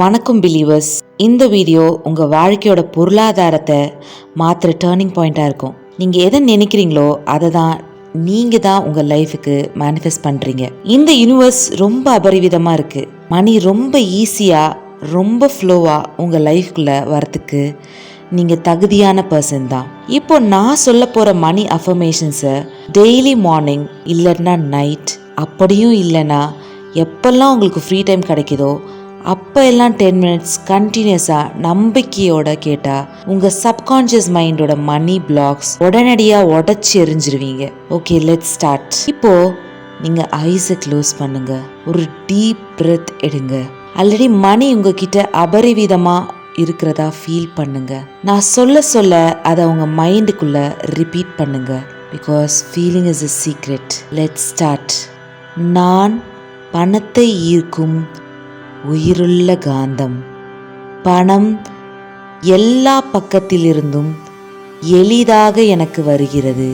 வணக்கம் பிலீவர்ஸ். இந்த வீடியோ உங்கள் வாழ்க்கையோட பொருளாதாரத்தை மாற்றுற டேர்னிங் பாயிண்ட்டாக இருக்கும். நீங்கள் எதை நினைக்கிறீங்களோ அதை தான் நீங்கள் தான் உங்கள் லைஃபுக்கு மேனிஃபெஸ்ட் பண்ணுறீங்க. இந்த யூனிவர்ஸ் ரொம்ப அபரிவிதமாக இருக்குது. மணி ரொம்ப ஈஸியாக ரொம்ப ஃப்ளோவாக உங்கள் லைஃப்குள்ளே வரத்துக்கு நீங்கள் தகுதியான பர்சன் தான். இப்போ நான் சொல்ல போகிற மணி அஃபர்மேஷன்ஸை டெய்லி மார்னிங் இல்லைன்னா நைட், அப்படியும் இல்லைன்னா எப்பெல்லாம் உங்களுக்கு ஃப்ரீ டைம் கிடைக்குதோ அப்போ எல்லாம் 10 minutes கண்டினியூஸாக நம்பிக்கையோட கேட்டால் உங்கள் சப்கான்ஷியஸ் மைண்டோட மணி பிளாக்ஸ் உடனடியாக உடச்சி எரிஞ்சிருவீங்க. Okay, let's start. இப்போது நீங்கள் ஐஸை க்ளோஸ் பண்ணுங்க, ஒரு டீப் பிரெத் எடுங்க. ஆல்ரெடி மணி உங்ககிட்ட அபரிவிதமாக இருக்கிறதா ஃபீல் பண்ணுங்க. நான் சொல்ல சொல்ல அதை உங்கள் மைண்டுக்குள்ளே ரிப்பீட் பண்ணுங்க. Because feeling is a secret. Let's start. நான் பணத்தை ஈர்க்கும் உயிருள்ள காந்தம். பணம் எல்லா பக்கத்திலிருந்தும் எளிதாக எனக்கு வருகிறது.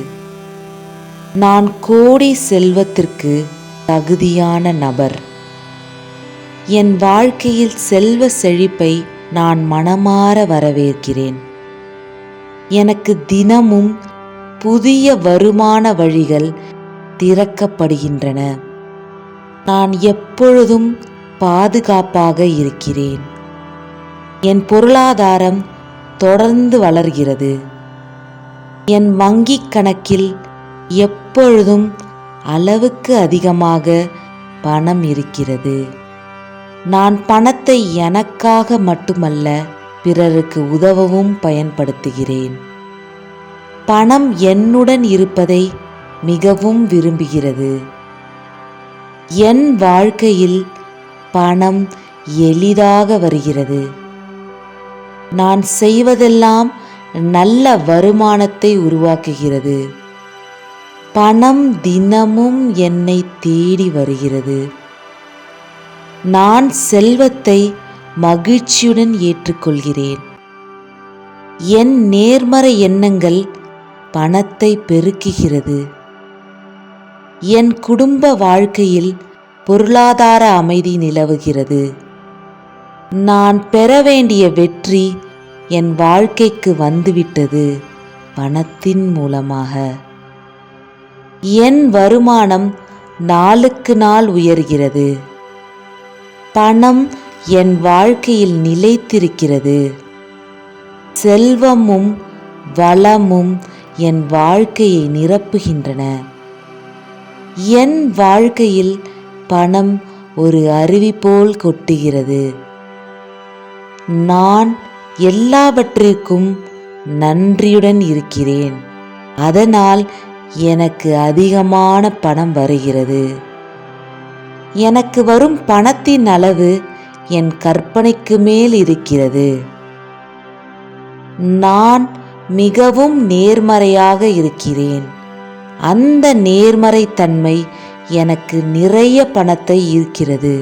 நான் கோடி செல்வத்திற்கு தகுதியான நபர். என் வாழ்க்கையில் செல்வ செழிப்பை நான் மனமாற வரவேற்கிறேன். எனக்கு தினமும் புதிய வருமான வழிகள் திறக்கப்படுகின்றன. நான் எப்பொழுதும் பாதுகாப்பாக இருக்கிறேன். என் பொருளாதாரம் தொடர்ந்து வளர்கிறது. என் வங்கிக் கணக்கில் எப்பொழுதும் அளவுக்கு அதிகமாக பணம் இருக்கிறது. நான் பணத்தை எனக்காக மட்டுமல்ல, பிறருக்கு உதவவும் பயன்படுத்துகிறேன். பணம் என்னுடன் இருப்பதை மிகவும் விரும்புகிறது. என் வாழ்க்கையில் பணம் எளிதாக வருகிறது. நான் செய்வதெல்லாம் நல்ல வருமானத்தை உருவாக்குகிறது. பணம் தினமும் என்னை தேடி வருகிறது. நான் செல்வத்தை மகிழ்ச்சியுடன் ஏற்றுக்கொள்கிறேன். என் நேர்மறை எண்ணங்கள் பணத்தை பெருக்குகிறது. என் குடும்ப வாழ்க்கையில் பொருளாதார அமைதி நிலவுகிறது. நான் பெற வேண்டிய வெற்றி என் வாழ்க்கைக்கு வந்துவிட்டது பணத்தின் மூலமாக. என் வருமானம் நாளுக்கு நாள் உயர்கிறது. பணம் என் வாழ்க்கையில் நிலைத்திருக்கிறது. செல்வமும் வளமும் என் வாழ்க்கையை நிரப்புகின்றன. என் வாழ்க்கையில் பணம் ஒரு அருவி போல் கொட்டுகிறது. நான் எல்லாவற்றிற்கும் நன்றியுடன் இருக்கிறேன். அதனால் எனக்கு அதிகமான பணம் வருகிறது. எனக்கு வரும் பணத்தின் அளவு என் கற்பனைக்கு மேல் இருக்கிறது. நான் மிகவும் நேர்மறையாக இருக்கிறேன். அந்த நேர்மறைத்தன்மை எனக்கு நிறைய பணத்தை ஈர்க்கிறது.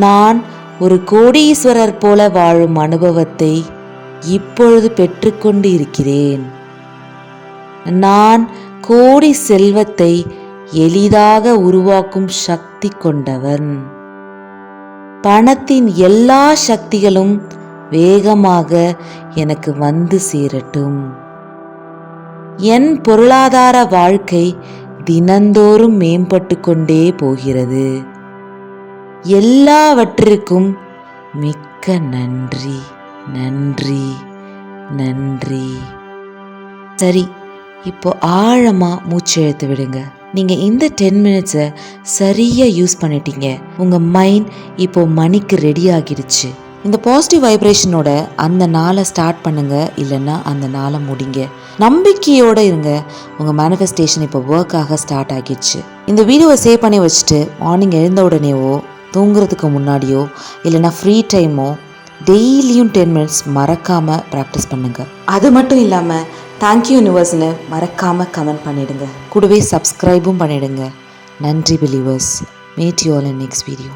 நான் ஒரு கோடீஸ்வரர் போல வாழும் அனுபவத்தை இப்பொழுது பெற்றுக்கொண்டு இருக்கிறேன். நான் கோடி செல்வத்தை எளிதாக உருவாக்கும் சக்தி கொண்டவன். பணத்தின் எல்லா சக்திகளும் வேகமாக எனக்கு வந்து சேரட்டும். என் பொருளாதார வாழ்க்கை தினந்தோறும் மேம்பட்டு கொண்டே போகிறது. எல்லாவற்றிற்கும் மிக்க நன்றி, நன்றி, நன்றி. சரி, இப்போ ஆழமாக மூச்சு இழுத்து விடுங்க. நீங்கள் இந்த 10 minutes சரியாக யூஸ் பண்ணிட்டீங்க. உங்கள் மைண்ட் இப்போ மணிக்கு ரெடி ஆகிடுச்சு. இந்த பாசிட்டிவ் வைப்ரேஷனோட அந்த நாளை ஸ்டார்ட் பண்ணுங்க, இல்லைன்னா அந்த நாளை முடிங்க. நம்பிக்கையோடு இருங்க. உங்கள் மேனிஃபெஸ்டேஷன் இப்போ ஒர்க்காக ஸ்டார்ட் ஆகிடுச்சு. இந்த வீடியோவை சேவ் பண்ணி வச்சுட்டு மார்னிங் எழுந்த உடனேவோ தூங்குறதுக்கு முன்னாடியோ இல்லைன்னா ஃப்ரீ டைமோ டெய்லியும் 10 minutes மறக்காமல் ப்ராக்டிஸ் பண்ணுங்க. அது மட்டும் இல்லாமல் தேங்க்யூ யூனிவர்ஸ்னு மறக்காமல் கமெண்ட் பண்ணிடுங்க. கூடவே சப்ஸ்கிரைபும் பண்ணிடுங்க. நன்றி believers. Meet you all in next video.